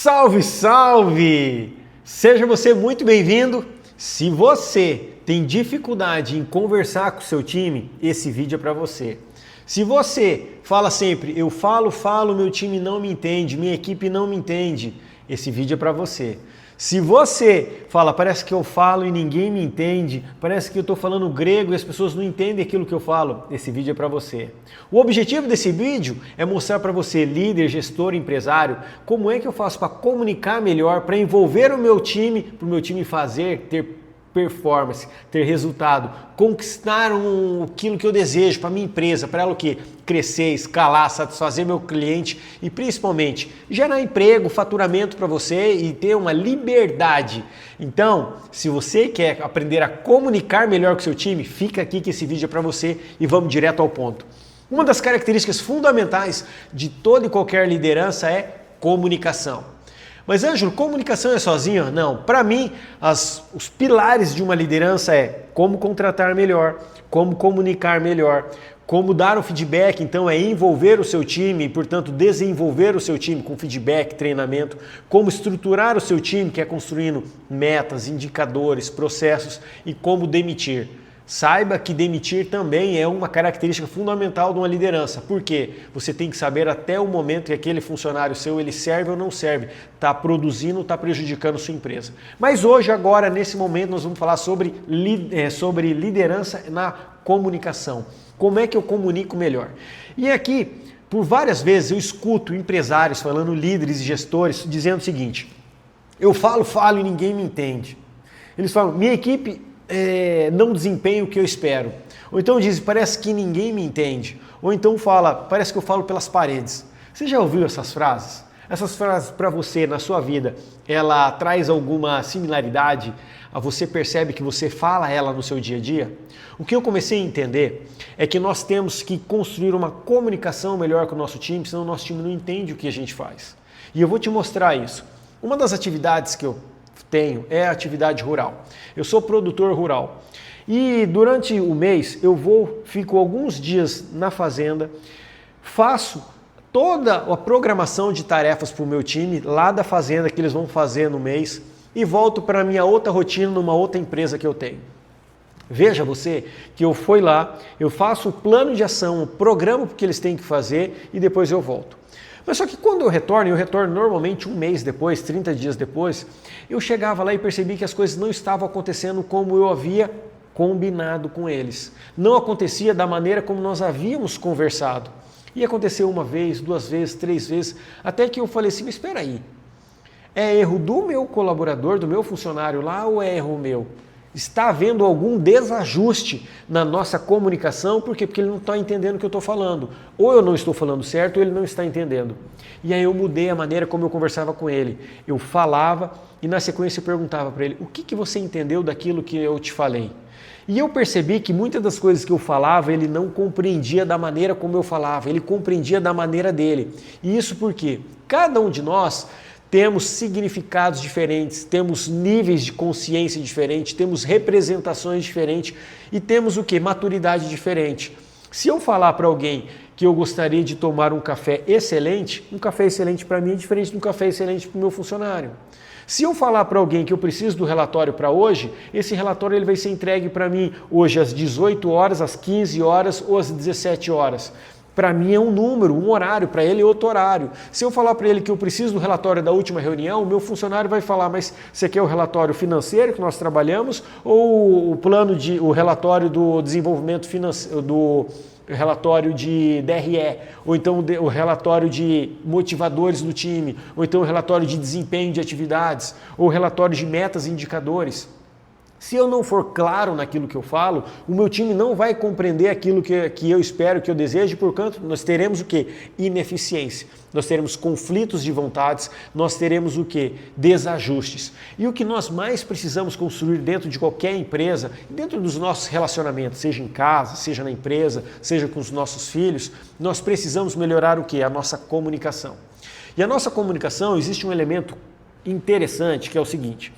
Salve, salve! Seja você muito bem-vindo. Se você tem dificuldade em conversar com o seu time, esse vídeo é para você. Se você fala sempre, eu falo, meu time não me entende, minha equipe não me entende, esse vídeo é para você. Se você fala, parece que eu falo e ninguém me entende, parece que eu estou falando grego e as pessoas não entendem aquilo que eu falo, esse vídeo é para você. O objetivo desse vídeo é mostrar para você, líder, gestor, empresário, como é que eu faço para comunicar melhor, para envolver o meu time, para o meu time ter performance, ter resultado, conquistar aquilo que eu desejo para minha empresa, para ela o quê? Crescer, escalar, satisfazer meu cliente e principalmente gerar emprego, faturamento para você e ter uma liberdade. Então, se você quer aprender a comunicar melhor com o seu time, fica aqui que esse vídeo é para você e vamos direto ao ponto. Uma das características fundamentais de toda e qualquer liderança é comunicação. Mas, Ângelo, comunicação é sozinha? Não. Para mim, os pilares de uma liderança é como contratar melhor, como comunicar melhor, como dar o feedback, então é envolver o seu time e, portanto, desenvolver o seu time com feedback, treinamento, como estruturar o seu time, que é construindo metas, indicadores, processos e como demitir. Saiba que demitir também é uma característica fundamental de uma liderança. Por quê? Você tem que saber até o momento que aquele funcionário seu, ele serve ou não serve, está produzindo ou está prejudicando sua empresa. Mas hoje, agora, nesse momento, nós vamos falar sobre liderança na comunicação. Como é que eu comunico melhor? E aqui, por várias vezes, eu escuto empresários falando, líderes e gestores, dizendo o seguinte, eu falo e ninguém me entende. Eles falam, minha equipe não desempenha o que eu espero. Ou então diz, parece que ninguém me entende. Ou então fala, parece que eu falo pelas paredes. Você já ouviu essas frases? Essas frases para você, na sua vida, ela traz alguma similaridade? Você percebe que você fala ela no seu dia a dia? O que eu comecei a entender é que nós temos que construir uma comunicação melhor com o nosso time, senão o nosso time não entende o que a gente faz. E eu vou te mostrar isso. Uma das atividades que eu tenho é a atividade rural. Eu sou produtor rural e durante o mês fico alguns dias na fazenda, faço toda a programação de tarefas para o meu time lá da fazenda que eles vão fazer no mês e volto para a minha outra rotina numa outra empresa que eu tenho. Veja você que eu fui lá, eu faço o plano de ação, o programa que eles têm que fazer e depois eu volto. Mas só que quando eu retorno normalmente um mês depois, 30 dias depois, eu chegava lá e percebi que as coisas não estavam acontecendo como eu havia combinado com eles. Não acontecia da maneira como nós havíamos conversado. E aconteceu uma vez, duas vezes, três vezes, até que eu falei assim, mas espera aí, é erro do meu colaborador, do meu funcionário lá ou é erro meu? Está havendo algum desajuste na nossa comunicação, por quê? Porque ele não está entendendo o que eu estou falando. Ou eu não estou falando certo, ou ele não está entendendo. E aí eu mudei a maneira como eu conversava com ele. Eu falava e na sequência eu perguntava para ele, o que você entendeu daquilo que eu te falei? E eu percebi que muitas das coisas que eu falava, ele não compreendia da maneira como eu falava, ele compreendia da maneira dele. E isso porque cada um de nós temos significados diferentes, temos níveis de consciência diferentes, temos representações diferentes e temos o quê? Maturidade diferente. Se eu falar para alguém que eu gostaria de tomar um café excelente para mim é diferente de um café excelente para o meu funcionário. Se eu falar para alguém que eu preciso do relatório para hoje, esse relatório ele vai ser entregue para mim hoje às 18 horas, às 15 horas ou às 17 horas. Para mim é um número, um horário, para ele é outro horário. Se eu falar para ele que eu preciso do relatório da última reunião, o meu funcionário vai falar, mas você quer o relatório financeiro que nós trabalhamos ou o relatório do desenvolvimento financeiro, do relatório de DRE, ou então o relatório de motivadores do time, ou então o relatório de desempenho de atividades, ou o relatório de metas e indicadores. Se eu não for claro naquilo que eu falo, o meu time não vai compreender aquilo que eu espero, que eu desejo, portanto, nós teremos o quê? Ineficiência. Nós teremos conflitos de vontades, nós teremos o quê? Desajustes. E o que nós mais precisamos construir dentro de qualquer empresa, dentro dos nossos relacionamentos, seja em casa, seja na empresa, seja com os nossos filhos, nós precisamos melhorar o quê? A nossa comunicação. E a nossa comunicação, existe um elemento interessante que é o seguinte,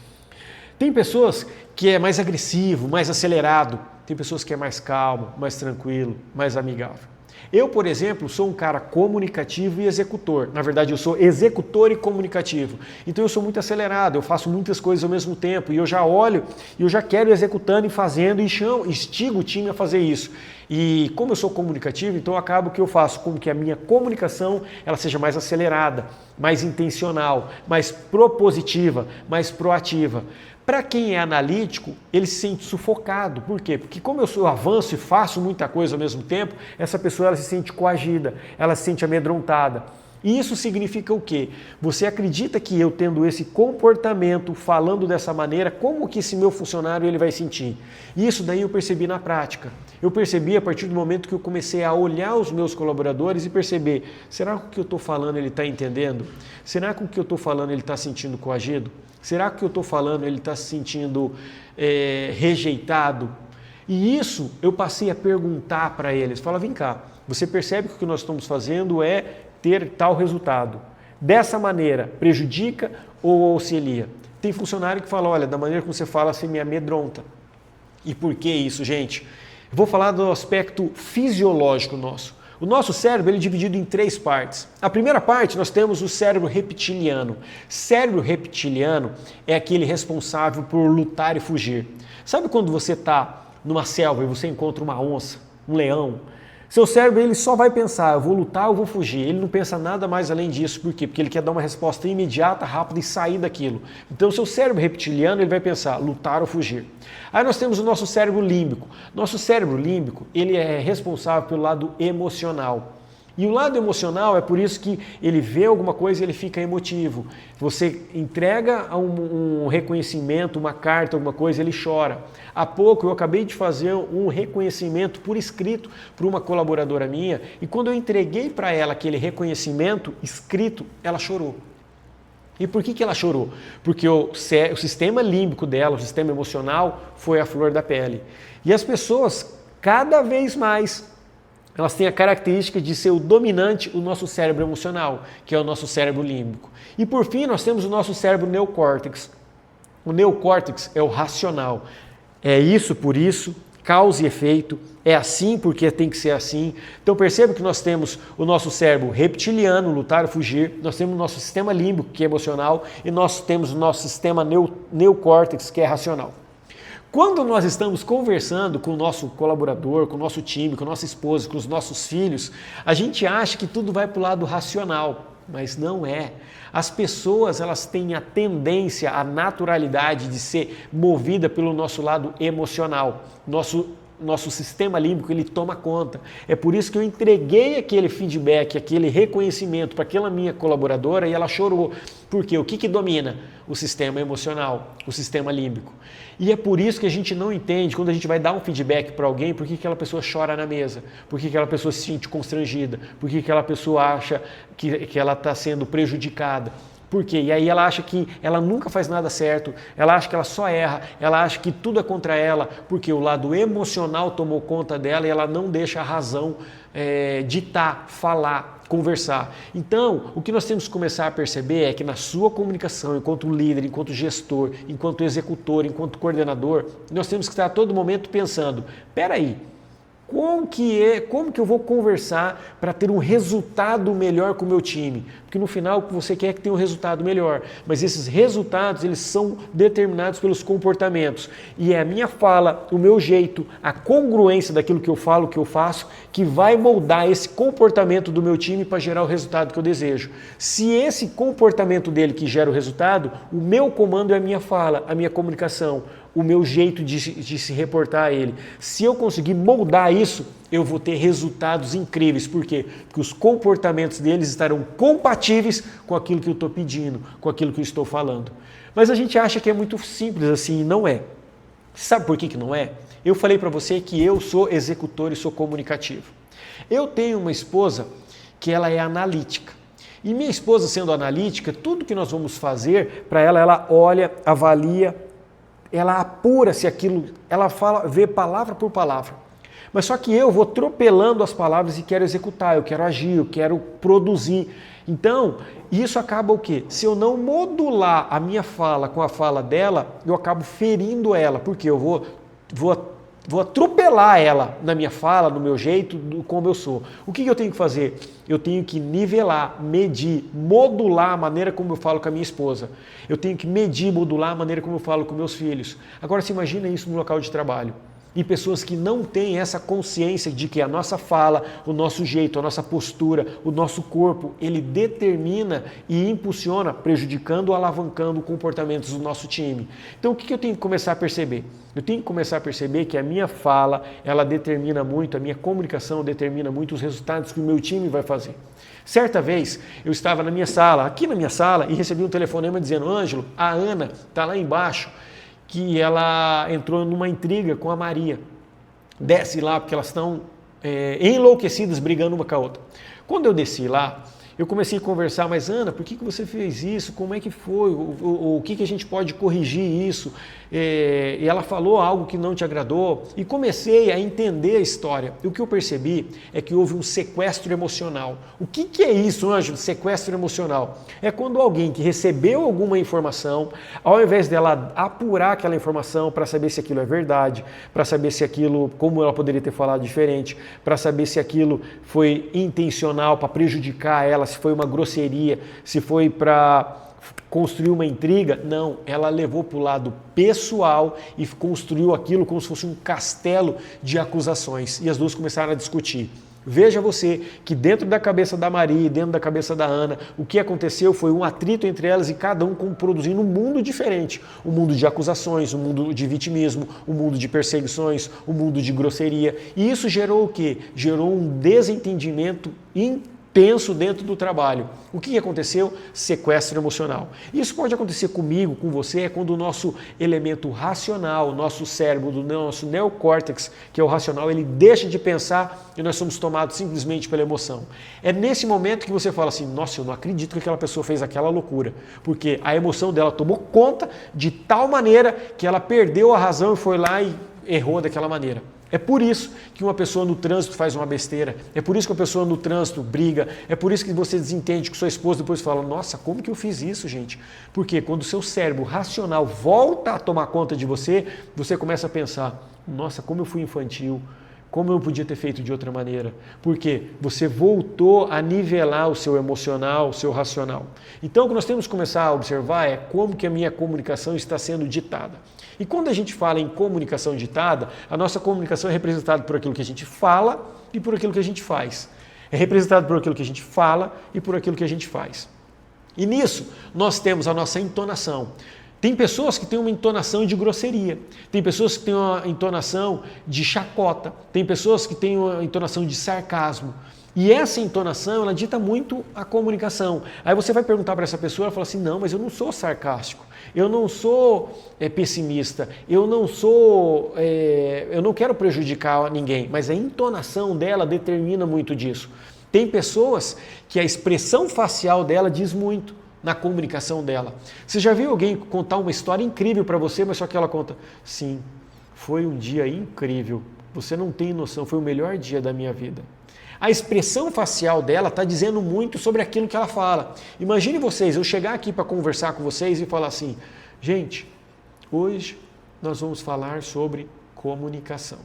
tem pessoas que é mais agressivo, mais acelerado, tem pessoas que é mais calmo, mais tranquilo, mais amigável. Eu, por exemplo, sou um cara comunicativo e executor. Na verdade, eu sou executor e comunicativo. Então eu sou muito acelerado, eu faço muitas coisas ao mesmo tempo. E eu já olho, e eu já quero executando e fazendo, e instigo o time a fazer isso. E como eu sou comunicativo, então acabo que eu faço com que a minha comunicação ela seja mais acelerada, mais intencional, mais propositiva, mais proativa. Para quem é analítico, ele se sente sufocado. Por quê? Porque como eu avanço e faço muita coisa ao mesmo tempo, essa pessoa ela se sente coagida, ela se sente amedrontada. E isso significa o quê? Você acredita que eu tendo esse comportamento, falando dessa maneira, como que esse meu funcionário ele vai sentir? Isso daí eu percebi na prática. Eu percebi a partir do momento que eu comecei a olhar os meus colaboradores e perceber, será que o que eu estou falando ele está entendendo? Será que o que eu estou falando ele está sentindo coagido? Será que o que eu estou falando ele está se sentindo rejeitado? E isso eu passei a perguntar para eles. Fala, vem cá, você percebe que o que nós estamos fazendo é ter tal resultado. Dessa maneira, prejudica ou auxilia? Tem funcionário que fala, olha, da maneira como você fala, você me amedronta. E por que isso, gente? Eu vou falar do aspecto fisiológico nosso. O nosso cérebro ele é dividido em 3 partes. A primeira parte nós temos o cérebro reptiliano. Cérebro reptiliano é aquele responsável por lutar e fugir. Sabe quando você está numa selva e você encontra uma onça, um leão? Seu cérebro ele só vai pensar, eu vou lutar ou vou fugir. Ele não pensa nada mais além disso. Por quê? Porque ele quer dar uma resposta imediata, rápida e sair daquilo. Então, seu cérebro reptiliano ele vai pensar, lutar ou fugir. Aí nós temos o nosso cérebro límbico. Nosso cérebro límbico ele é responsável pelo lado emocional. E o lado emocional é por isso que ele vê alguma coisa e ele fica emotivo. Você entrega um reconhecimento, uma carta, alguma coisa, ele chora. Há pouco eu acabei de fazer um reconhecimento por escrito para uma colaboradora minha e quando eu entreguei para ela aquele reconhecimento escrito, ela chorou. E por que ela chorou? Porque o sistema límbico dela, o sistema emocional, foi a flor da pele. E as pessoas, cada vez mais, elas têm a característica de ser o dominante, o nosso cérebro emocional, que é o nosso cérebro límbico. E por fim, nós temos o nosso cérebro neocórtex. O neocórtex é o racional. É isso por isso, causa e efeito, é assim porque tem que ser assim. Então perceba que nós temos o nosso cérebro reptiliano, lutar ou fugir, nós temos o nosso sistema límbico, que é emocional, e nós temos o nosso sistema neocórtex, que é racional. Quando nós estamos conversando com o nosso colaborador, com o nosso time, com a nossa esposa, com os nossos filhos, a gente acha que tudo vai para o lado racional, mas não é. As pessoas elas têm a tendência, a naturalidade de ser movida pelo nosso lado emocional. Nosso sistema límbico ele toma conta. É por isso que eu entreguei aquele feedback, aquele reconhecimento para aquela minha colaboradora e ela chorou. Porque o que domina? O sistema emocional, o sistema límbico. E é por isso que a gente não entende, quando a gente vai dar um feedback para alguém, por que aquela pessoa chora na mesa, por que aquela pessoa se sente constrangida, por que aquela pessoa acha que ela está sendo prejudicada. Por quê? E aí ela acha que ela nunca faz nada certo, ela acha que ela só erra, ela acha que tudo é contra ela, porque o lado emocional tomou conta dela e ela não deixa a razão ditar, falar, conversar. Então, o que nós temos que começar a perceber é que na sua comunicação, enquanto líder, enquanto gestor, enquanto executor, enquanto coordenador, nós temos que estar a todo momento pensando, peraí, como que eu vou conversar para ter um resultado melhor com o meu time? Porque no final você quer que tenha um resultado melhor, mas esses resultados eles são determinados pelos comportamentos. E é a minha fala, o meu jeito, a congruência daquilo que eu falo, que eu faço, que vai moldar esse comportamento do meu time para gerar o resultado que eu desejo. Se esse comportamento dele que gera o resultado, o meu comando é a minha fala, a minha comunicação, o meu jeito de se reportar a ele. Se eu conseguir moldar isso, eu vou ter resultados incríveis. Por quê? Porque os comportamentos deles estarão compatíveis com aquilo que eu estou pedindo, com aquilo que eu estou falando. Mas a gente acha que é muito simples assim, e não é. Sabe por que não é? Eu falei para você que eu sou executor e sou comunicativo. Eu tenho uma esposa que ela é analítica. E minha esposa sendo analítica, tudo que nós vamos fazer para ela, ela olha, avalia, ela apura se aquilo, ela fala, vê palavra por palavra. Mas só que eu vou atropelando as palavras e quero executar, eu quero agir, eu quero produzir. Então, isso acaba o quê? Se eu não modular a minha fala com a fala dela, eu acabo ferindo ela, porque eu vou vou atropelar ela na minha fala, no meu jeito, como eu sou. O que eu tenho que fazer? Eu tenho que nivelar, medir, modular a maneira como eu falo com a minha esposa. Eu tenho que medir, modular a maneira como eu falo com meus filhos. Agora, você imagina isso no local de trabalho. E pessoas que não têm essa consciência de que a nossa fala, o nosso jeito, a nossa postura, o nosso corpo, ele determina e impulsiona, prejudicando ou alavancando comportamentos do nosso time. Então, o que eu tenho que começar a perceber? Eu tenho que começar a perceber que a minha fala, ela determina muito, a minha comunicação determina muito os resultados que o meu time vai fazer. Certa vez, eu estava na minha sala, aqui na minha sala, e recebi um telefonema dizendo: Ângelo, a Ana está lá embaixo, que ela entrou numa intriga com a Maria. Desce lá, porque elas estão enlouquecidas, brigando uma com a outra. Quando eu desci lá, eu comecei a conversar: mas Ana, por que você fez isso? Como é que foi? O que a gente pode corrigir isso? E ela falou algo que não te agradou. E comecei a entender a história. E o que eu percebi é que houve um sequestro emocional. O que é isso, Ângelo? Sequestro emocional. É quando alguém que recebeu alguma informação, ao invés dela apurar aquela informação para saber se aquilo é verdade, para saber se aquilo, como ela poderia ter falado diferente, para saber se aquilo foi intencional para prejudicar ela, se foi uma grosseria, se foi para construir uma intriga, não, ela levou para o lado pessoal e construiu aquilo como se fosse um castelo de acusações, e as duas começaram a discutir. Veja você que dentro da cabeça da Maria e dentro da cabeça da Ana, o que aconteceu foi um atrito entre elas e cada um produzindo um mundo diferente. Um mundo de acusações, um mundo de vitimismo, um mundo de perseguições, um mundo de grosseria. E isso gerou o quê? Gerou um desentendimento intenso dentro do trabalho. O que aconteceu? Sequestro emocional. Isso pode acontecer comigo, com você, é quando o nosso elemento racional, o nosso cérebro, o nosso neocórtex, que é o racional, ele deixa de pensar e nós somos tomados simplesmente pela emoção. É nesse momento que você fala assim: nossa, eu não acredito que aquela pessoa fez aquela loucura, porque a emoção dela tomou conta de tal maneira que ela perdeu a razão e foi lá e errou daquela maneira. É por isso que uma pessoa no trânsito faz uma besteira, é por isso que uma pessoa no trânsito briga, é por isso que você desentende com sua esposa, depois fala: nossa, como que eu fiz isso, gente? Porque quando o seu cérebro racional volta a tomar conta de você, você começa a pensar: nossa, como eu fui infantil, como eu podia ter feito de outra maneira? Porque você voltou a nivelar o seu emocional, o seu racional. Então, o que nós temos que começar a observar é como que a minha comunicação está sendo ditada. E quando a gente fala em comunicação ditada, a nossa comunicação é representada por aquilo que a gente fala e por aquilo que a gente faz. É representado por aquilo que a gente fala e por aquilo que a gente faz. E nisso, nós temos a nossa entonação. Tem pessoas que têm uma entonação de grosseria, tem pessoas que têm uma entonação de chacota, tem pessoas que têm uma entonação de sarcasmo. E essa entonação, ela dita muito a comunicação. Aí você vai perguntar para essa pessoa, ela fala assim: não, mas eu não sou sarcástico, eu não sou pessimista, eu não quero prejudicar ninguém, mas a entonação dela determina muito disso. Tem pessoas que a expressão facial dela diz muito na comunicação dela. Você já viu alguém contar uma história incrível para você, mas só que ela conta: sim, foi um dia incrível, você não tem noção, foi o melhor dia da minha vida. A expressão facial dela está dizendo muito sobre aquilo que ela fala. Imagine vocês, eu chegar aqui para conversar com vocês e falar assim: gente, hoje nós vamos falar sobre comunicação.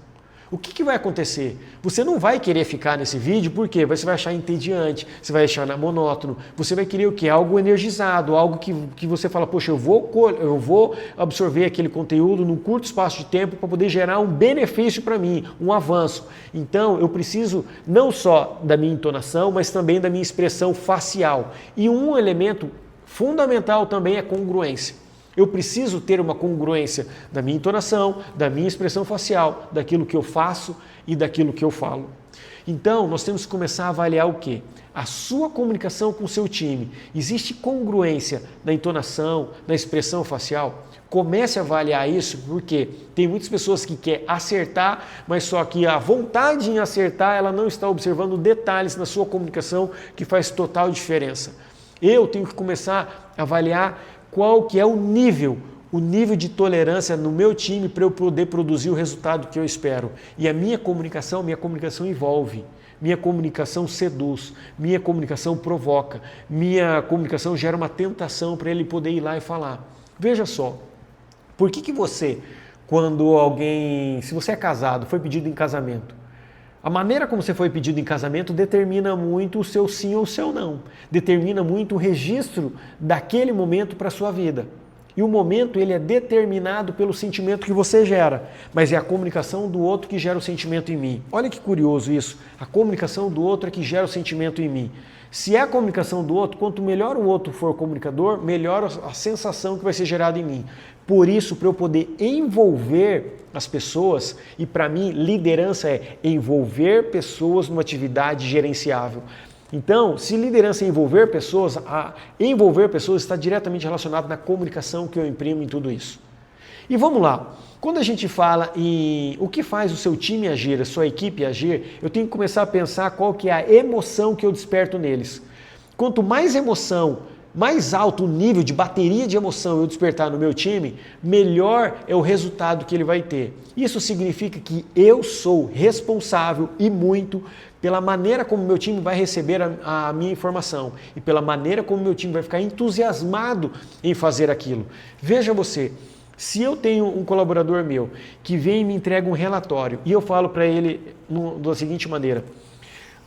O que vai acontecer? Você não vai querer ficar nesse vídeo, porque você vai achar entediante, você vai achar monótono, você vai querer o quê? Algo energizado, algo que você fala: poxa, eu vou absorver aquele conteúdo num curto espaço de tempo para poder gerar um benefício para mim, um avanço. Então, eu preciso não só da minha entonação, mas também da minha expressão facial. E um elemento fundamental também é congruência. Eu preciso ter uma congruência da minha entonação, da minha expressão facial, daquilo que eu faço e daquilo que eu falo. Então, nós temos que começar a avaliar o quê? A sua comunicação com o seu time. Existe congruência na entonação, na expressão facial? Comece a avaliar isso, porque tem muitas pessoas que querem acertar, mas só que a vontade em acertar, ela não está observando detalhes na sua comunicação que faz total diferença. Eu tenho que começar a avaliar qual que é o nível de tolerância no meu time para eu poder produzir o resultado que eu espero. E a minha comunicação envolve, minha comunicação seduz, minha comunicação provoca, minha comunicação gera uma tentação para ele poder ir lá e falar. Veja só, por que você, se você é casado, foi pedido em casamento, a maneira como você foi pedido em casamento determina muito o seu sim ou o seu não. Determina muito o registro daquele momento para a sua vida. E o momento ele é determinado pelo sentimento que você gera, mas é a comunicação do outro que gera o sentimento em mim. Olha que curioso isso. A comunicação do outro é que gera o sentimento em mim. Se é a comunicação do outro, quanto melhor o outro for comunicador, melhor a sensação que vai ser gerada em mim. Por isso, para eu poder envolver as pessoas, e para mim, liderança é envolver pessoas numa atividade gerenciável. Então, se liderança é envolver pessoas, envolver pessoas está diretamente relacionado na comunicação que eu imprimo em tudo isso. E vamos lá, quando a gente fala em o que faz o seu time agir, a sua equipe agir, eu tenho que começar a pensar qual que é a emoção que eu desperto neles. Quanto mais emoção, mais alto o nível de bateria de emoção eu despertar no meu time, melhor é o resultado que ele vai ter. Isso significa que eu sou responsável e muito pela maneira como meu time vai receber a minha informação e pela maneira como meu time vai ficar entusiasmado em fazer aquilo. Veja você, se eu tenho um colaborador meu que vem e me entrega um relatório e eu falo para ele da seguinte maneira: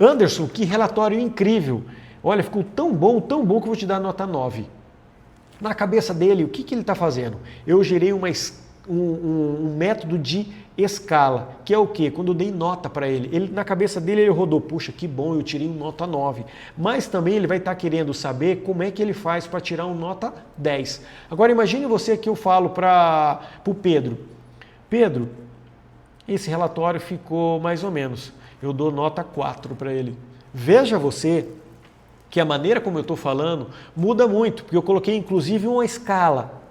Anderson, que relatório incrível! Olha, ficou tão bom que eu vou te dar nota 9. Na cabeça dele, o que ele está fazendo? Eu gerei um método de escala, que é o quê? Quando eu dei nota para ele, na cabeça dele ele rodou, puxa, que bom, eu tirei um nota 9. Mas também ele vai estar querendo saber como é que ele faz para tirar um nota 10. Agora imagine você que eu falo para o Pedro. Pedro, esse relatório ficou mais ou menos. Eu dou nota 4 para ele. Veja você que a maneira como eu estou falando muda muito, porque eu coloquei inclusive uma escala.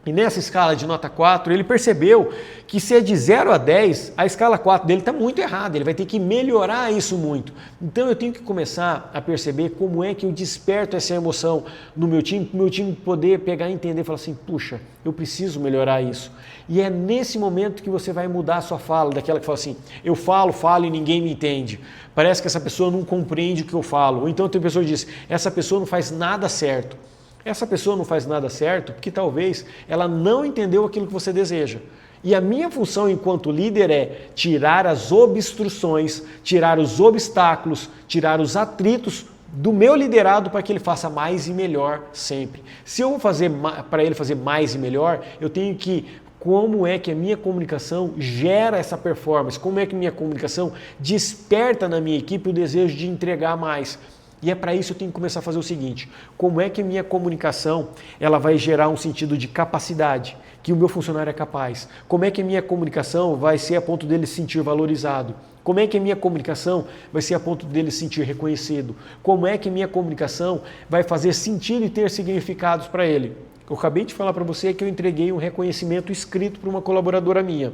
E nessa escala de nota 4, ele percebeu que se é de 0 a 10, a escala 4 dele está muito errada, ele vai ter que melhorar isso muito. Então eu tenho que começar a perceber como é que eu desperto essa emoção no meu time, para o meu time poder pegar e entender e falar assim, puxa, eu preciso melhorar isso. E é nesse momento que você vai mudar a sua fala, daquela que fala assim, eu falo e ninguém me entende. Parece que essa pessoa não compreende o que eu falo. Ou então tem pessoa que diz, essa pessoa não faz nada certo. Essa pessoa não faz nada certo porque talvez ela não entendeu aquilo que você deseja. E a minha função enquanto líder é tirar as obstruções, tirar os obstáculos, tirar os atritos do meu liderado para que ele faça mais e melhor sempre. Se eu vou fazer para ele fazer mais e melhor, eu tenho que como é que a minha comunicação gera essa performance, como é que a minha comunicação desperta na minha equipe o desejo de entregar mais. E é para isso que eu tenho que começar a fazer o seguinte, como é que a minha comunicação ela vai gerar um sentido de capacidade, que o meu funcionário é capaz? Como é que a minha comunicação vai ser a ponto dele se sentir valorizado? Como é que a minha comunicação vai ser a ponto dele se sentir reconhecido? Como é que a minha comunicação vai fazer sentido e ter significados para ele? Eu acabei de falar para você que eu entreguei um reconhecimento escrito para uma colaboradora minha.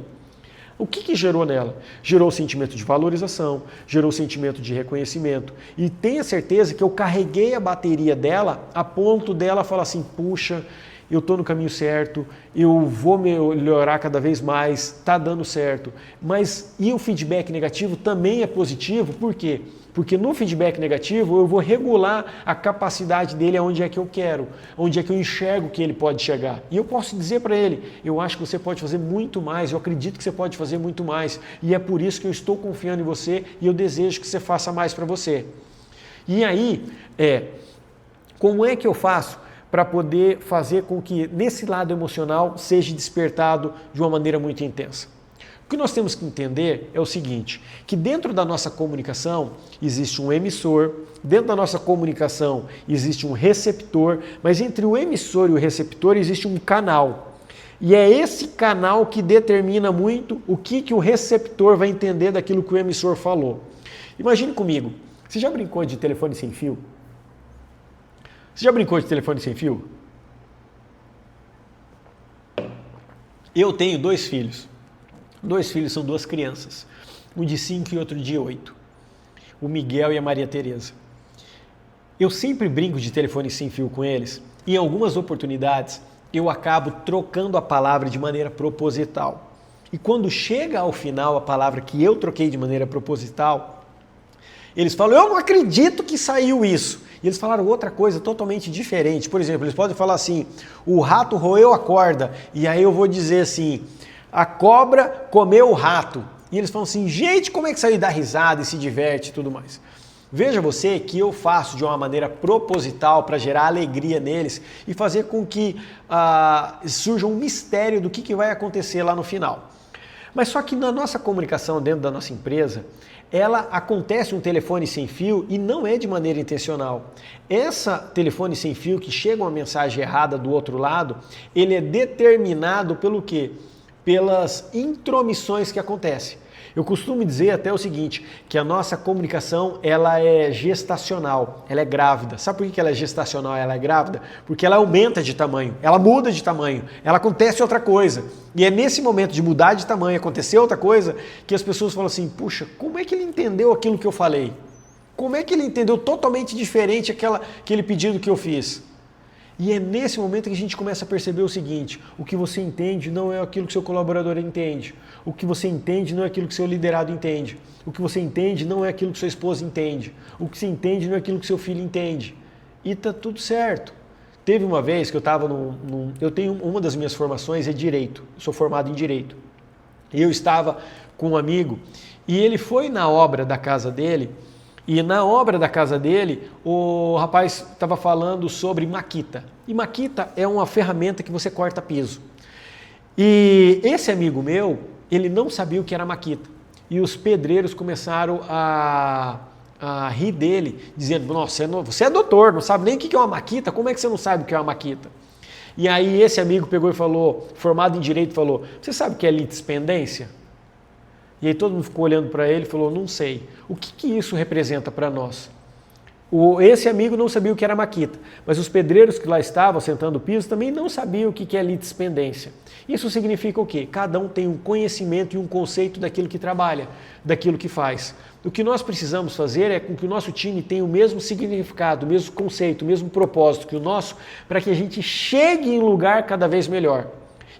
O que gerou nela? Gerou o sentimento de valorização, gerou o sentimento de reconhecimento. E tenha certeza que eu carreguei a bateria dela a ponto dela falar assim, puxa, eu estou no caminho certo, eu vou melhorar cada vez mais, está dando certo. Mas e o feedback negativo também é positivo, por quê? Porque no feedback negativo eu vou regular a capacidade dele aonde é que eu quero, onde é que eu enxergo que ele pode chegar. E eu posso dizer para ele, eu acho que você pode fazer muito mais, eu acredito que você pode fazer muito mais. E é por isso que eu estou confiando em você e eu desejo que você faça mais para você. E aí, como é que eu faço para poder fazer com que nesse lado emocional seja despertado de uma maneira muito intensa? O que nós temos que entender é o seguinte, que dentro da nossa comunicação existe um emissor, dentro da nossa comunicação existe um receptor, mas entre o emissor e o receptor existe um canal. E é esse canal que determina muito o que o receptor vai entender daquilo que o emissor falou. Imagine comigo, você já brincou de telefone sem fio? Você já brincou de telefone sem fio? Eu tenho 2 filhos. 2 filhos são 2 crianças, um de 5 e outro de 8, o Miguel e a Maria Tereza. Eu sempre brinco de telefone sem fio com eles e em algumas oportunidades eu acabo trocando a palavra de maneira proposital. E quando chega ao final a palavra que eu troquei de maneira proposital, eles falam, eu não acredito que saiu isso. E eles falaram outra coisa totalmente diferente. Por exemplo, eles podem falar assim, o rato roeu a corda, e aí eu vou dizer assim, A cobra comeu o rato. E eles falam assim, gente, como é que isso aí dá risada e se diverte e tudo mais? Veja você que eu faço de uma maneira proposital para gerar alegria neles e fazer com que surja um mistério do que vai acontecer lá no final. Mas só que na nossa comunicação dentro da nossa empresa, ela acontece um telefone sem fio e não é de maneira intencional. Essa telefone sem fio que chega uma mensagem errada do outro lado, ele é determinado pelo quê? Pelas intromissões que acontecem. Eu costumo dizer até o seguinte, que a nossa comunicação ela é gestacional, ela é grávida. Sabe por que ela é gestacional, ela é grávida? Porque ela aumenta de tamanho, ela muda de tamanho, ela acontece outra coisa. E é nesse momento de mudar de tamanho, acontecer outra coisa, que as pessoas falam assim, puxa, como é que ele entendeu aquilo que eu falei? Como é que ele entendeu totalmente diferente aquele pedido que eu fiz? E é nesse momento que a gente começa a perceber o seguinte, o que você entende não é aquilo que seu colaborador entende, o que você entende não é aquilo que seu liderado entende, o que você entende não é aquilo que sua esposa entende, o que você entende não é aquilo que seu filho entende. E tá tudo certo. Teve uma vez que eu estava eu tenho uma das minhas formações é Direito, eu sou formado em Direito. E eu estava com um amigo e ele foi na obra da casa dele. E na obra da casa dele, o rapaz estava falando sobre maquita. E maquita é uma ferramenta que você corta piso. E esse amigo meu, ele não sabia o que era maquita. E os pedreiros começaram a rir dele, dizendo, nossa, você é doutor, não sabe nem o que é uma maquita, como é que você não sabe o que é uma maquita? E aí esse amigo pegou e falou, formado em Direito, falou, você sabe o que é litispendência? E aí todo mundo ficou olhando para ele e falou, não sei. O que isso representa para nós? Esse amigo não sabia o que era maquita, mas os pedreiros que lá estavam sentando o piso também não sabiam o que é litispendência. Isso significa o quê? Cada um tem um conhecimento e um conceito daquilo que trabalha, daquilo que faz. O que nós precisamos fazer é com que o nosso time tenha o mesmo significado, o mesmo conceito, o mesmo propósito que o nosso, para que a gente chegue em um lugar cada vez melhor.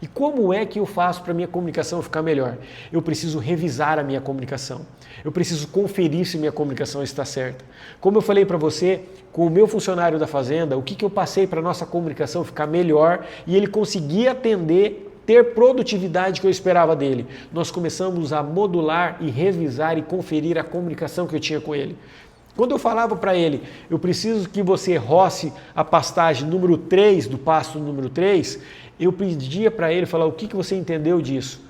E como é que eu faço para a minha comunicação ficar melhor? Eu preciso revisar a minha comunicação. Eu preciso conferir se minha comunicação está certa. Como eu falei para você, com o meu funcionário da fazenda, o que eu passei para a nossa comunicação ficar melhor e ele conseguir atender, ter produtividade que eu esperava dele. Nós começamos a modular e revisar e conferir a comunicação que eu tinha com ele. Quando eu falava para ele, eu preciso que você roce a pastagem número 3 do pasto número 3, eu pedia para ele falar o que você entendeu disso.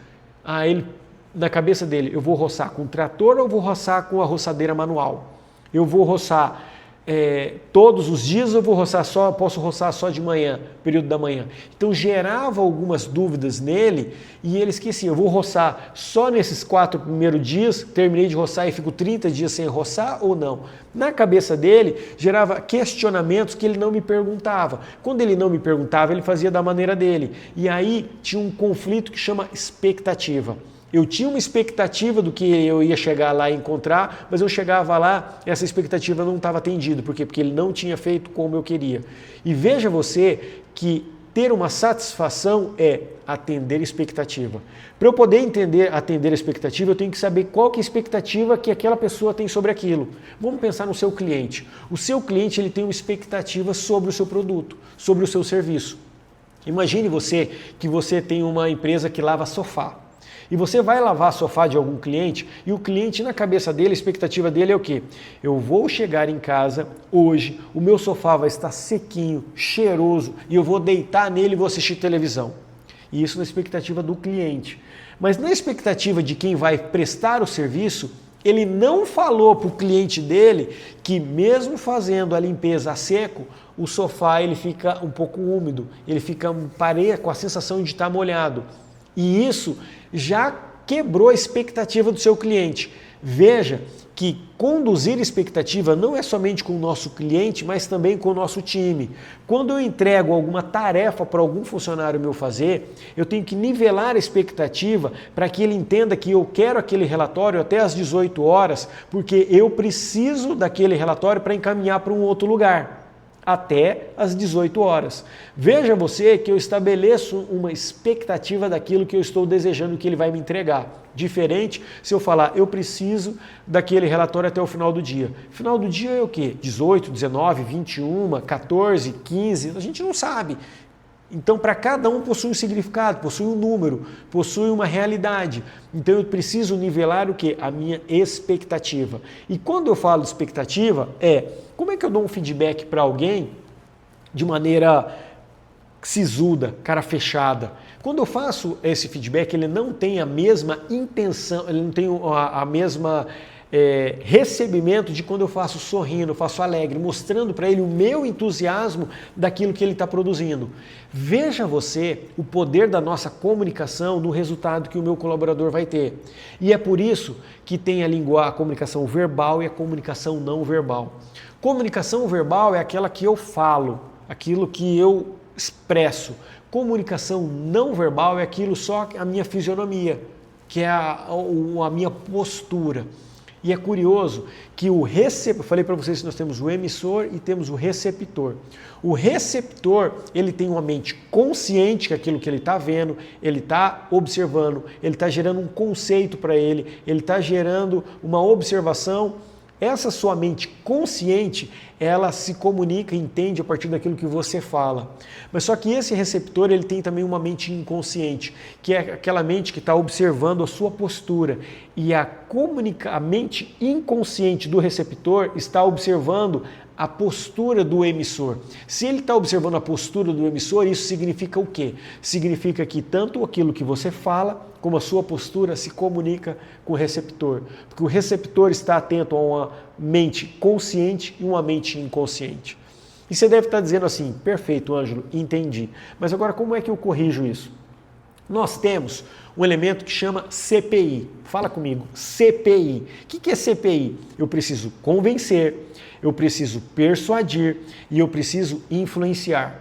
Ele, na cabeça dele, eu vou roçar com trator ou vou roçar com a roçadeira manual? Eu vou roçar todos os dias ou posso roçar só de manhã, período da manhã? Então gerava algumas dúvidas nele e ele esquecia, eu vou roçar só nesses 4 primeiros dias, terminei de roçar e fico 30 dias sem roçar ou não? Na cabeça dele gerava questionamentos que ele não me perguntava. Quando ele não me perguntava, ele fazia da maneira dele. E aí tinha um conflito que chama expectativa. Eu tinha uma expectativa do que eu ia chegar lá e encontrar, mas eu chegava lá, essa expectativa não estava atendida. Por quê? Porque ele não tinha feito como eu queria. E veja você que ter uma satisfação é atender expectativa. Para eu poder atender a expectativa, eu tenho que saber qual que é a expectativa que aquela pessoa tem sobre aquilo. Vamos pensar no seu cliente. O seu cliente ele tem uma expectativa sobre o seu produto, sobre o seu serviço. Imagine você que você tem uma empresa que lava sofá. E você vai lavar sofá de algum cliente e o cliente na cabeça dele, a expectativa dele é o quê? Eu vou chegar em casa hoje, o meu sofá vai estar sequinho, cheiroso e eu vou deitar nele e vou assistir televisão. E isso na expectativa do cliente. Mas na expectativa de quem vai prestar o serviço, ele não falou para o cliente dele que mesmo fazendo a limpeza a seco, o sofá ele fica um pouco úmido, ele fica com a sensação de estar molhado. E isso já quebrou a expectativa do seu cliente. Veja que conduzir expectativa não é somente com o nosso cliente, mas também com o nosso time. Quando eu entrego alguma tarefa para algum funcionário meu fazer, eu tenho que nivelar a expectativa para que ele entenda que eu quero aquele relatório até às 18 horas, porque eu preciso daquele relatório para encaminhar para um outro lugar. Até às 18 horas. Veja você que eu estabeleço uma expectativa daquilo que eu estou desejando que ele vai me entregar. Diferente se eu falar, eu preciso daquele relatório até o final do dia. Final do dia é o quê? 18, 19, 21, 14, 15, a gente não sabe. Então, para cada um possui um significado, possui um número, possui uma realidade. Então, eu preciso nivelar o quê? A minha expectativa. E quando eu falo de expectativa, como é que eu dou um feedback para alguém de maneira sisuda, cara fechada? Quando eu faço esse feedback, ele não tem a mesma intenção, ele não tem a mesma recebimento de quando eu faço sorrindo, faço alegre, mostrando para ele o meu entusiasmo daquilo que ele está produzindo. Veja você o poder da nossa comunicação no resultado que o meu colaborador vai ter. E é por isso que tem a comunicação verbal e a comunicação não verbal. Comunicação verbal é aquela que eu falo, aquilo que eu expresso. Comunicação não verbal é aquilo só a minha fisionomia, que é a minha postura. E é curioso que eu falei para vocês que nós temos o emissor e temos o receptor. O receptor, ele tem uma mente consciente que aquilo que ele está vendo, ele está observando, ele está gerando um conceito para ele está gerando uma observação. Essa sua mente consciente, ela se comunica e entende a partir daquilo que você fala. Mas só que esse receptor, ele tem também uma mente inconsciente, que é aquela mente que está observando a sua postura. E a mente inconsciente do receptor está observando a postura do emissor. Se ele está observando a postura do emissor, isso significa o quê? Significa que tanto aquilo que você fala, como a sua postura se comunica com o receptor. Porque o receptor está atento a uma mente consciente e uma mente inconsciente. E você deve estar dizendo assim, perfeito, Ângelo, entendi. Mas agora como é que eu corrijo isso? Nós temos um elemento que chama CPI. Fala comigo, CPI. O que é CPI? Eu preciso convencer, eu preciso persuadir e eu preciso influenciar.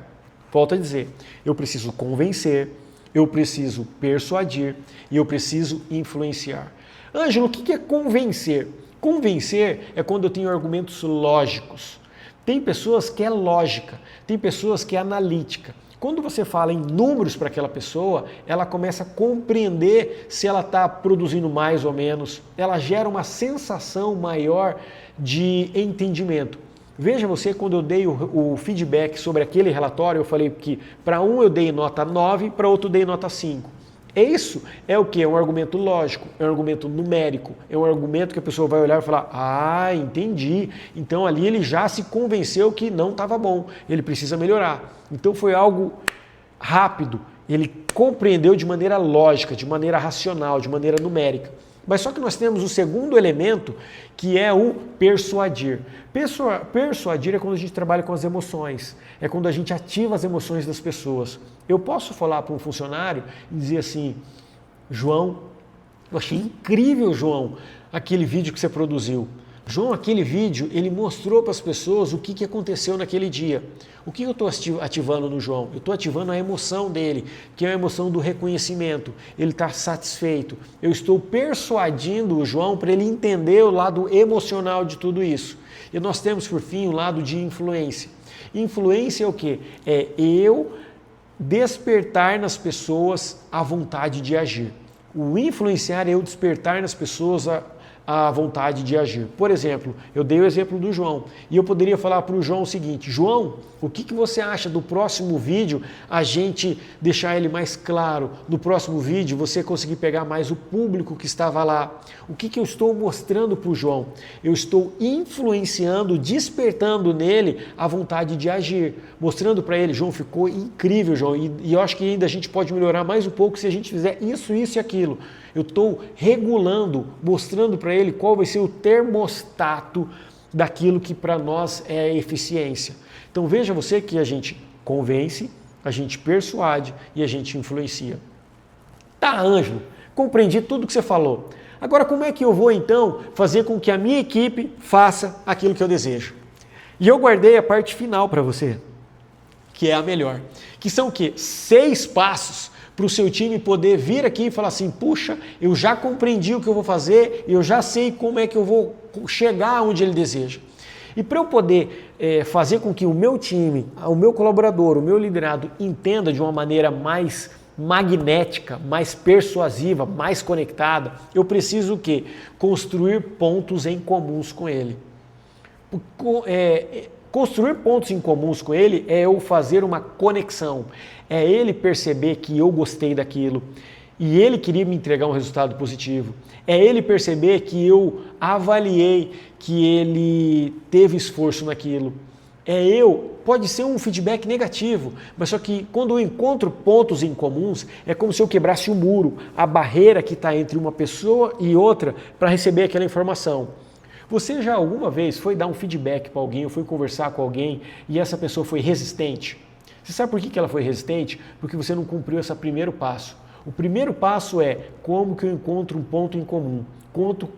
Volto a dizer, eu preciso convencer, eu preciso persuadir e eu preciso influenciar. Ângelo, o que é convencer? Convencer é quando eu tenho argumentos lógicos. Tem pessoas que é lógica, tem pessoas que é analítica. Quando você fala em números para aquela pessoa, ela começa a compreender se ela está produzindo mais ou menos. Ela gera uma sensação maior de entendimento. Veja você, quando eu dei o feedback sobre aquele relatório, eu falei que para um eu dei nota 9, para outro eu dei nota 5. Isso é o que? É um argumento lógico, é um argumento numérico, é um argumento que a pessoa vai olhar e falar, ah, entendi. Então ali ele já se convenceu que não estava bom, ele precisa melhorar. Então foi algo rápido, ele compreendeu de maneira lógica, de maneira racional, de maneira numérica. Mas só que nós temos o segundo elemento, que é o persuadir. Persuadir é quando a gente trabalha com as emoções, é quando a gente ativa as emoções das pessoas. Eu posso falar para um funcionário e dizer assim, João, eu achei incrível, João, aquele vídeo que você produziu. João, aquele vídeo, ele mostrou para as pessoas o que aconteceu naquele dia. O que eu estou ativando no João? Eu estou ativando a emoção dele, que é a emoção do reconhecimento. Ele está satisfeito. Eu estou persuadindo o João para ele entender o lado emocional de tudo isso. E nós temos, por fim, o lado de influência. Influência é o quê? É eu despertar nas pessoas a vontade de agir. O influenciar é eu despertar nas pessoas a vontade de agir. Por exemplo, eu dei o exemplo do João e eu poderia falar para o João o seguinte, João, o que você acha do próximo vídeo a gente deixar ele mais claro? No próximo vídeo você conseguir pegar mais o público que estava lá. O que eu estou mostrando para o João? Eu estou influenciando, despertando nele a vontade de agir, mostrando para ele, João, ficou incrível, João, e eu acho que ainda a gente pode melhorar mais um pouco se a gente fizer isso e aquilo. Eu estou regulando, mostrando para ele qual vai ser o termostato daquilo que para nós é a eficiência. Então veja você que a gente convence, a gente persuade e a gente influencia. Tá, Ângelo, compreendi tudo que você falou. Agora como é que eu vou então fazer com que a minha equipe faça aquilo que eu desejo? E eu guardei a parte final para você, que é a melhor. Que são o quê? 6 passos para o seu time poder vir aqui e falar assim, puxa, eu já compreendi o que eu vou fazer, eu já sei como é que eu vou chegar onde ele deseja. E para eu poder fazer com que o meu time, o meu colaborador, o meu liderado entenda de uma maneira mais magnética, mais persuasiva, mais conectada, eu preciso o quê? Construir pontos em comuns com ele. Construir pontos em comuns com ele é eu fazer uma conexão, é ele perceber que eu gostei daquilo e ele queria me entregar um resultado positivo, é ele perceber que eu avaliei que ele teve esforço naquilo. Pode ser um feedback negativo, mas só que quando eu encontro pontos em comuns, é como se eu quebrasse o muro, a barreira que está entre uma pessoa e outra para receber aquela informação. Você já alguma vez foi dar um feedback para alguém, ou foi conversar com alguém e essa pessoa foi resistente? Você sabe por que ela foi resistente? Porque você não cumpriu esse primeiro passo. O primeiro passo é como que eu encontro um ponto em comum.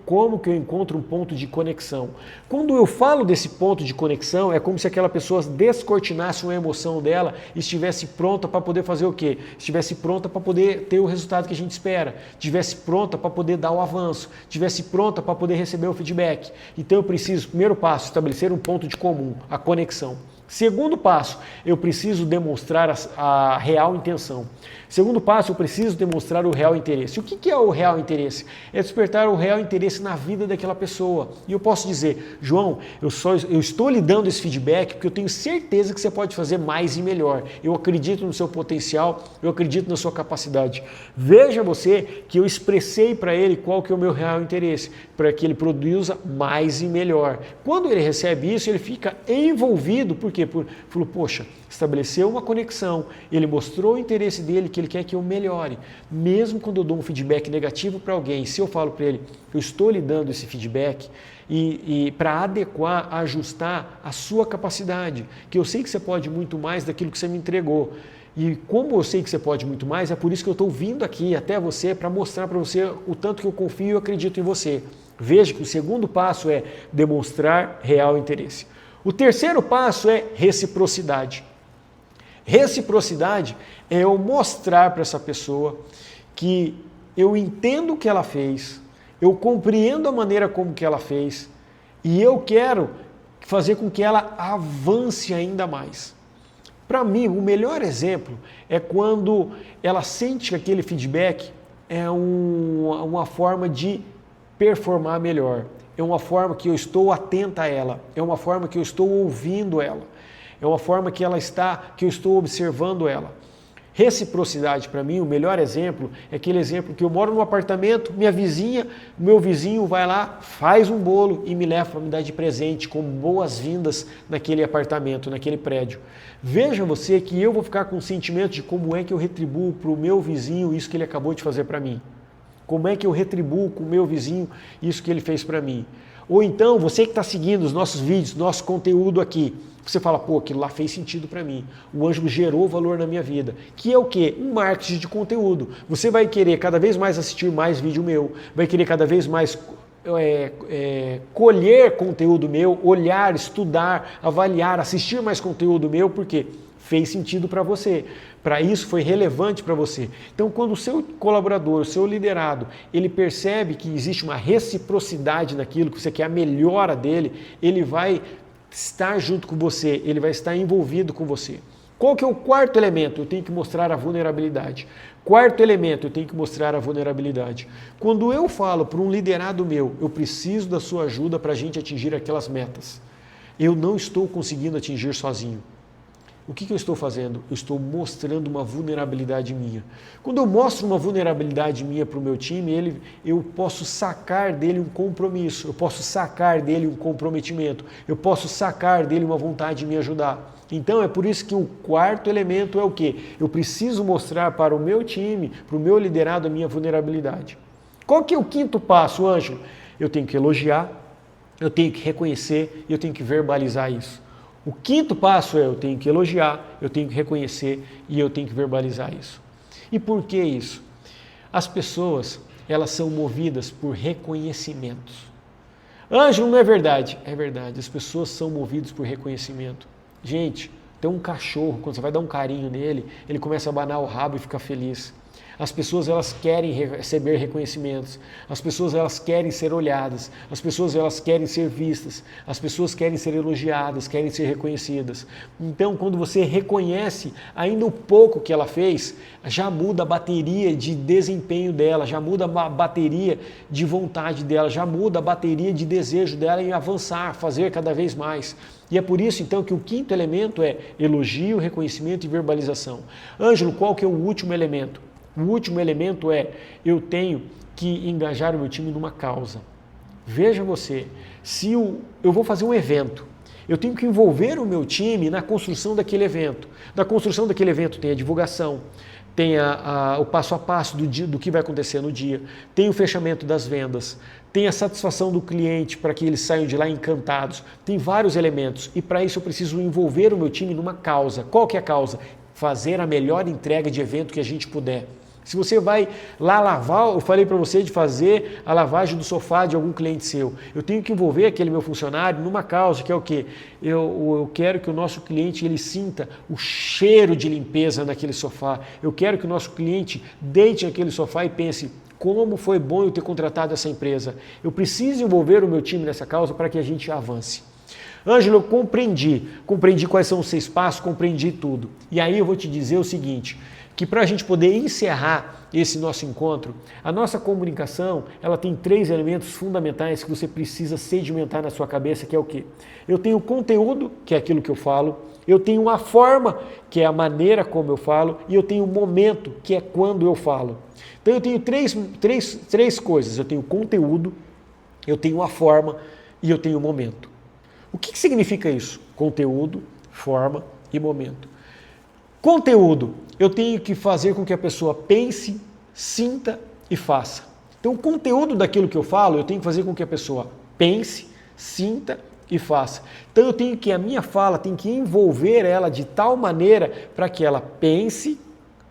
Como que eu encontro um ponto de conexão. Quando eu falo desse ponto de conexão, é como se aquela pessoa descortinasse uma emoção dela e estivesse pronta para poder fazer o quê? Estivesse pronta para poder ter o resultado que a gente espera, estivesse pronta para poder dar o avanço, estivesse pronta para poder receber o feedback. Então eu preciso, primeiro passo, estabelecer um ponto de comum, a conexão. Segundo passo, eu preciso demonstrar a real intenção. Segundo passo, eu preciso demonstrar o real interesse. O que é o real interesse? É despertar o real interesse na vida daquela pessoa. E eu posso dizer, João, eu estou lhe dando esse feedback porque eu tenho certeza que você pode fazer mais e melhor. Eu acredito no seu potencial, eu acredito na sua capacidade. Veja você que eu expressei para ele qual que é o meu real interesse, para que ele produza mais e melhor. Quando ele recebe isso, ele fica envolvido, por quê? Falou, poxa, estabeleceu uma conexão, ele mostrou o interesse dele, que ele quer que eu melhore. Mesmo quando eu dou um feedback negativo para alguém, se eu falo para ele, eu estou lhe dando esse feedback e para adequar, ajustar a sua capacidade, que eu sei que você pode muito mais daquilo que você me entregou. E como eu sei que você pode muito mais, é por isso que eu estou vindo aqui até você para mostrar para você o tanto que eu confio e acredito em você. Veja que o segundo passo é demonstrar real interesse. O terceiro passo é reciprocidade. Reciprocidade é eu mostrar para essa pessoa que eu entendo o que ela fez, eu compreendo a maneira como que ela fez e eu quero fazer com que ela avance ainda mais. Para mim, o melhor exemplo é quando ela sente que aquele feedback é uma forma de performar melhor. É uma forma que eu estou atenta a ela, é uma forma que eu estou ouvindo ela, é uma forma que eu estou observando ela. Reciprocidade, para mim, o melhor exemplo é aquele exemplo que eu moro num apartamento, meu vizinho vai lá, faz um bolo e me leva para me dar de presente, como boas-vindas naquele apartamento, naquele prédio. Veja você que eu vou ficar com o sentimento de como é que eu retribuo para o meu vizinho isso que ele acabou de fazer para mim. Como é que eu retribuo com o meu vizinho isso que ele fez para mim? Ou então, você que está seguindo os nossos vídeos, nosso conteúdo aqui, você fala, pô, aquilo lá fez sentido para mim. O Ângelo gerou valor na minha vida. Que é o quê? Um marketing de conteúdo. Você vai querer cada vez mais assistir mais vídeo meu, vai querer cada vez mais colher conteúdo meu, olhar, estudar, avaliar, assistir mais conteúdo meu, porque fez sentido para você. Para isso foi relevante para você. Então, quando o seu colaborador, o seu liderado, ele percebe que existe uma reciprocidade naquilo, que você quer a melhora dele, ele vai estar junto com você, ele vai estar envolvido com você. Qual que é o quarto elemento? Eu tenho que mostrar a vulnerabilidade. Quarto elemento, eu tenho que mostrar a vulnerabilidade. Quando eu falo para um liderado meu, eu preciso da sua ajuda para a gente atingir aquelas metas. Eu não estou conseguindo atingir sozinho. O que eu estou fazendo? Eu estou mostrando uma vulnerabilidade minha. Quando eu mostro uma vulnerabilidade minha para o meu time, eu posso sacar dele um compromisso, eu posso sacar dele um comprometimento, eu posso sacar dele uma vontade de me ajudar. Então é por isso que o quarto elemento é o quê? Eu preciso mostrar para o meu time, para o meu liderado, a minha vulnerabilidade. Qual que é o quinto passo, Ângelo? Eu tenho que elogiar, eu tenho que reconhecer e eu tenho que verbalizar isso. O quinto passo é eu tenho que elogiar, eu tenho que reconhecer e eu tenho que verbalizar isso. E por que isso? As pessoas, elas são movidas por reconhecimentos. Ângelo, não é verdade? É verdade, as pessoas são movidas por reconhecimento. Gente, tem um cachorro, quando você vai dar um carinho nele, ele começa a abanar o rabo e fica feliz. As pessoas elas querem receber reconhecimentos, as pessoas elas querem ser olhadas, as pessoas elas querem ser vistas, as pessoas querem ser elogiadas, querem ser reconhecidas. Então, quando você reconhece ainda o pouco que ela fez, já muda a bateria de desempenho dela, já muda a bateria de vontade dela, já muda a bateria de desejo dela em avançar, fazer cada vez mais. E é por isso, então, que o quinto elemento é elogio, reconhecimento e verbalização. Ângelo, qual que é o último elemento? O último elemento é, eu tenho que engajar o meu time numa causa. Veja você, se eu vou fazer um evento, eu tenho que envolver o meu time na construção daquele evento. Na construção daquele evento tem a divulgação, tem o passo a passo do que vai acontecer no dia, tem o fechamento das vendas, tem a satisfação do cliente para que eles saiam de lá encantados. Tem vários elementos e para isso eu preciso envolver o meu time numa causa. Qual que é a causa? Fazer a melhor entrega de evento que a gente puder. Se você vai lá lavar, eu falei para você de fazer a lavagem do sofá de algum cliente seu. Eu tenho que envolver aquele meu funcionário numa causa, que é o quê? Eu quero que o nosso cliente ele sinta o cheiro de limpeza naquele sofá. Eu quero que o nosso cliente deite naquele sofá e pense, como foi bom eu ter contratado essa empresa. Eu preciso envolver o meu time nessa causa para que a gente avance. Ângelo, eu compreendi quais são os 6 passos, compreendi tudo. E aí eu vou te dizer o seguinte, que para a gente poder encerrar esse nosso encontro, a nossa comunicação, ela tem 3 elementos fundamentais que você precisa sedimentar na sua cabeça, que é o quê? Eu tenho o conteúdo, que é aquilo que eu falo, eu tenho a forma, que é a maneira como eu falo, e eu tenho o momento, que é quando eu falo. Então eu tenho três coisas, eu tenho o conteúdo, eu tenho a forma e eu tenho o momento. O que significa isso? Conteúdo, forma e momento. Conteúdo, eu tenho que fazer com que a pessoa pense, sinta e faça. Então, o conteúdo daquilo que eu falo, eu tenho que fazer com que a pessoa pense, sinta e faça. Então, a minha fala tem que envolver ela de tal maneira para que ela pense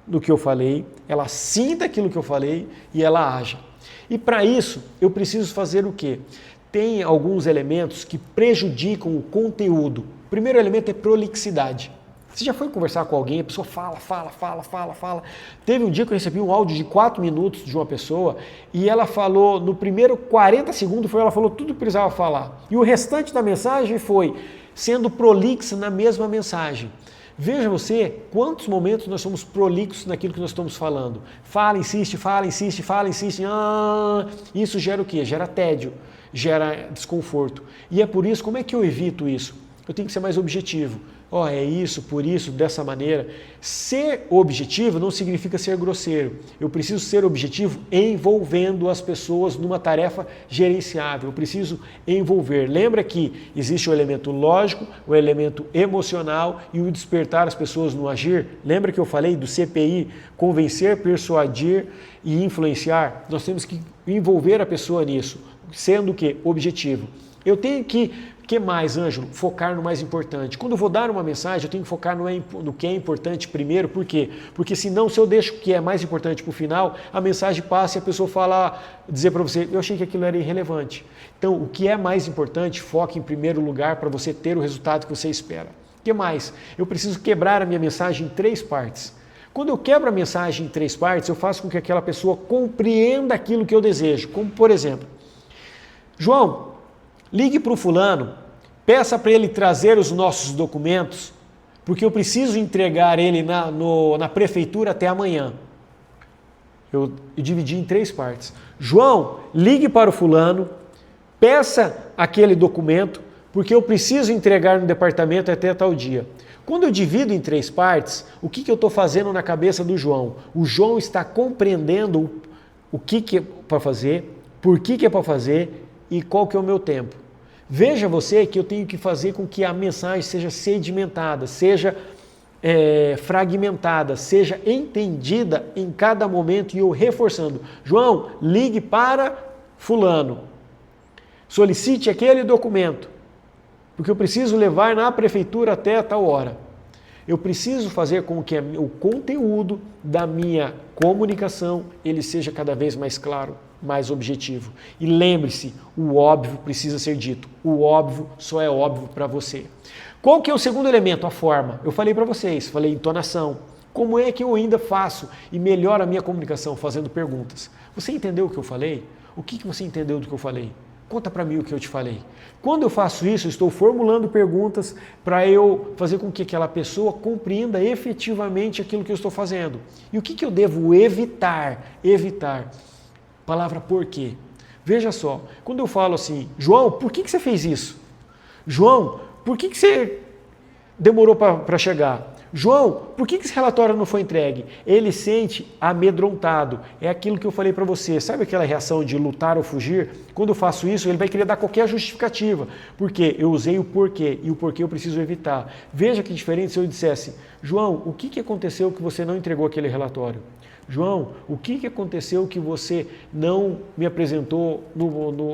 no que eu falei, ela sinta aquilo que eu falei e ela haja. E para isso, eu preciso fazer o quê? Tem alguns elementos que prejudicam o conteúdo. O primeiro elemento é prolixidade. Você já foi conversar com alguém, a pessoa fala. Teve um dia que eu recebi um áudio de 4 minutos de uma pessoa e ela falou, no primeiro 40 segundos, ela falou tudo que precisava falar. E o restante da mensagem foi sendo prolixa na mesma mensagem. Veja você quantos momentos nós somos prolixos naquilo que nós estamos falando. Fala, insiste. Isso gera o quê? Gera tédio, gera desconforto. E é por isso, como é que eu evito isso? Eu tenho que ser mais objetivo. É isso, por isso, dessa maneira. Ser objetivo não significa ser grosseiro. Eu preciso ser objetivo envolvendo as pessoas numa tarefa gerenciável. Eu preciso envolver. Lembra que existe o elemento lógico, o elemento emocional e o despertar as pessoas no agir? Lembra que eu falei do CPI, convencer, persuadir e influenciar? Nós temos que envolver a pessoa nisso, sendo o quê? Objetivo. Eu tenho que mais, Ângelo? Focar no mais importante. Quando eu vou dar uma mensagem, eu tenho que focar no que é importante primeiro. Por quê? Porque senão, se eu deixo o que é mais importante para o final, a mensagem passa e a pessoa dizer para você, eu achei que aquilo era irrelevante. Então, o que é mais importante, foque em primeiro lugar para você ter o resultado que você espera. O que mais? Eu preciso quebrar a minha mensagem em 3 partes. Quando eu quebro a mensagem em 3 partes, eu faço com que aquela pessoa compreenda aquilo que eu desejo. Como, por exemplo, João, ligue para o fulano, peça para ele trazer os nossos documentos, porque eu preciso entregar ele na prefeitura até amanhã. Eu dividi em 3 partes. João, ligue para o fulano, peça aquele documento, porque eu preciso entregar no departamento até tal dia. Quando eu divido em 3 partes, o que eu estou fazendo na cabeça do João? O João está compreendendo o que é para fazer, por que é para fazer e qual que é o meu tempo. Veja você que eu tenho que fazer com que a mensagem seja sedimentada, seja fragmentada, seja entendida em cada momento e eu reforçando. João, ligue para fulano, solicite aquele documento, porque eu preciso levar na prefeitura até tal hora. Eu preciso fazer com que o conteúdo da minha comunicação ele seja cada vez mais claro, mais objetivo. E lembre-se, o óbvio precisa ser dito. O óbvio só é óbvio para você. Qual que é o segundo elemento? A forma. Eu falei para vocês, falei entonação, Como é que eu ainda faço e melhoro a minha comunicação fazendo perguntas? Você entendeu o que eu falei? O que você entendeu do que eu falei? Conta para mim o que eu te falei. Quando eu faço isso, eu estou formulando perguntas para eu fazer com que aquela pessoa compreenda efetivamente aquilo que eu estou fazendo. E o que eu devo evitar? Evitar. Palavra por quê? Veja só, quando eu falo assim, João, por que você fez isso? João, por que você demorou para chegar? João, por que esse relatório não foi entregue? Ele sente amedrontado. É aquilo que eu falei para você. Sabe aquela reação de lutar ou fugir? Quando eu faço isso, ele vai querer dar qualquer justificativa. Porque eu usei o porquê e o porquê eu preciso evitar. Veja que diferente se eu dissesse, João, o que aconteceu que você não entregou aquele relatório? João, o que aconteceu que você não me apresentou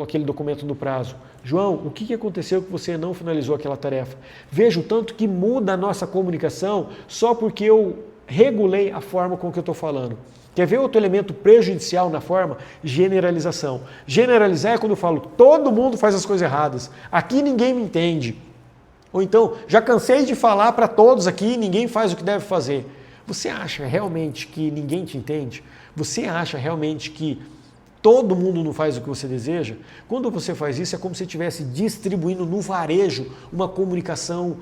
aquele documento no prazo? João, o que aconteceu que você não finalizou aquela tarefa? Veja o tanto que muda a nossa comunicação só porque eu regulei a forma com que eu estou falando. Quer ver outro elemento prejudicial na forma? Generalização. Generalizar é quando eu falo, todo mundo faz as coisas erradas, aqui ninguém me entende. Ou então, já cansei de falar para todos aqui, ninguém faz o que deve fazer. Você acha realmente que ninguém te entende? Você acha realmente que todo mundo não faz o que você deseja? Quando você faz isso, é como se estivesse distribuindo no varejo uma comunicação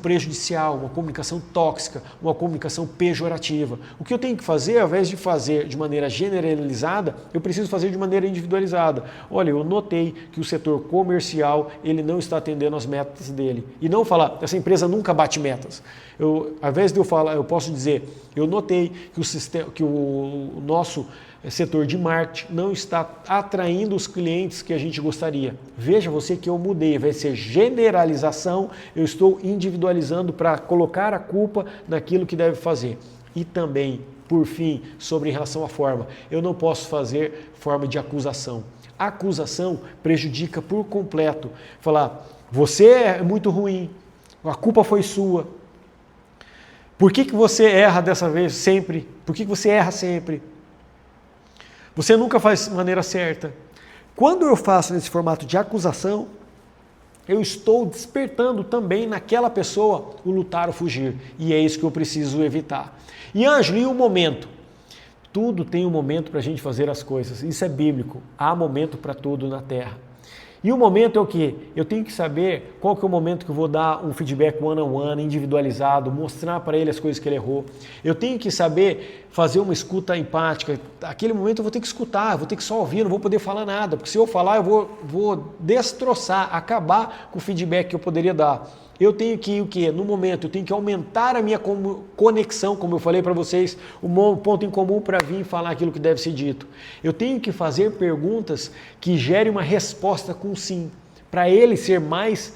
prejudicial, uma comunicação tóxica, uma comunicação pejorativa. O que eu tenho que fazer, ao invés de fazer de maneira generalizada, eu preciso fazer de maneira individualizada. Olha, eu notei que o setor comercial ele não está atendendo as metas dele. E não falar, essa empresa nunca bate metas. Ao invés de eu falar, eu posso dizer, eu notei que o nosso setor de marketing não está atraindo os clientes que a gente gostaria. Veja você que eu mudei, vai ser generalização, eu estou individualizando para colocar a culpa naquilo que deve fazer. E também, por fim, sobre em relação à forma, eu não posso fazer forma de acusação. A acusação prejudica por completo. Falar, você é muito ruim, a culpa foi sua. Por que você erra dessa vez sempre? Por que você erra sempre? Você nunca faz de maneira certa. Quando eu faço nesse formato de acusação, eu estou despertando também naquela pessoa o lutar ou fugir. E é isso que eu preciso evitar. E Ângelo, e o momento? Tudo tem um momento para a gente fazer as coisas. Isso é bíblico. Há momento para tudo na terra. E o momento é o quê? Eu tenho que saber qual que é o momento que eu vou dar um feedback one-on-one, individualizado, mostrar para ele as coisas que ele errou. Eu tenho que saber fazer uma escuta empática. Aquele momento eu vou ter que escutar, vou ter que só ouvir, não vou poder falar nada, porque se eu falar eu vou destroçar, acabar com o feedback que eu poderia dar. Eu tenho que, o quê? No momento, eu tenho que aumentar a minha conexão, como eu falei para vocês, um ponto em comum para vir falar aquilo que deve ser dito. Eu tenho que fazer perguntas que gerem uma resposta com sim, para ele ser mais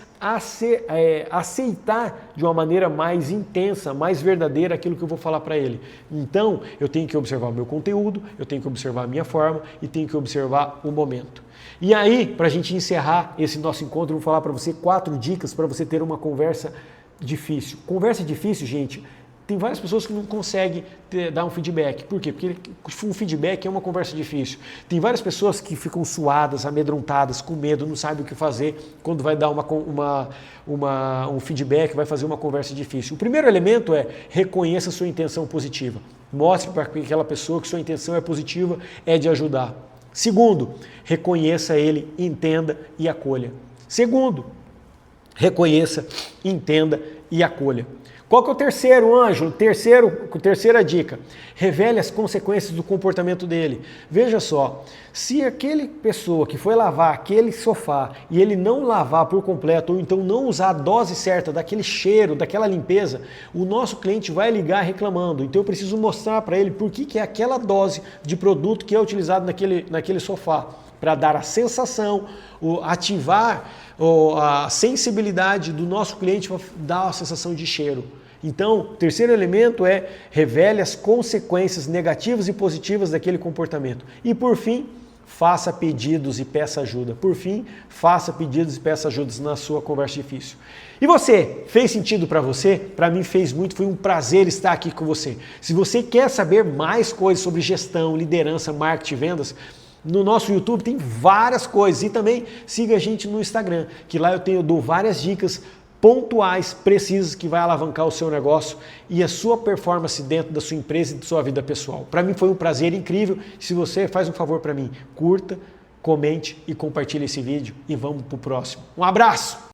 aceitar de uma maneira mais intensa, mais verdadeira aquilo que eu vou falar para ele. Então, eu tenho que observar o meu conteúdo, eu tenho que observar a minha forma e tenho que observar o momento. E aí, para a gente encerrar esse nosso encontro, eu vou falar para você 4 dicas para você ter uma conversa difícil. Conversa difícil, gente, tem várias pessoas que não conseguem dar um feedback. Por quê? Porque um feedback é uma conversa difícil. Tem várias pessoas que ficam suadas, amedrontadas, com medo, não sabem o que fazer quando vai dar um feedback, vai fazer uma conversa difícil. O primeiro elemento é reconheça sua intenção positiva. Mostre para aquela pessoa que sua intenção é positiva, é de ajudar. Segundo, reconheça ele, entenda e acolha. Segundo, reconheça, entenda e acolha. Qual que é o terceiro, Ângelo? Terceira dica, revele as consequências do comportamento dele. Veja só, se aquele pessoa que foi lavar aquele sofá e ele não lavar por completo, ou então não usar a dose certa daquele cheiro, daquela limpeza, o nosso cliente vai ligar reclamando. Então eu preciso mostrar para ele por que é aquela dose de produto que é utilizado naquele sofá, para dar a sensação, ativar a sensibilidade do nosso cliente para dar a sensação de cheiro. Então, o terceiro elemento é revele as consequências negativas e positivas daquele comportamento. E por fim, faça pedidos e peça ajuda. Por fim, faça pedidos e peça ajuda na sua conversa difícil. E você, fez sentido para você? Para mim fez muito, foi um prazer estar aqui com você. Se você quer saber mais coisas sobre gestão, liderança, marketing e vendas, no nosso YouTube tem várias coisas. E também siga a gente no Instagram, que lá eu dou várias dicas pontuais, precisas, que vai alavancar o seu negócio e a sua performance dentro da sua empresa e da sua vida pessoal. Para mim foi um prazer incrível. Se você faz um favor para mim, curta, comente e compartilhe esse vídeo e vamos para o próximo. Um abraço!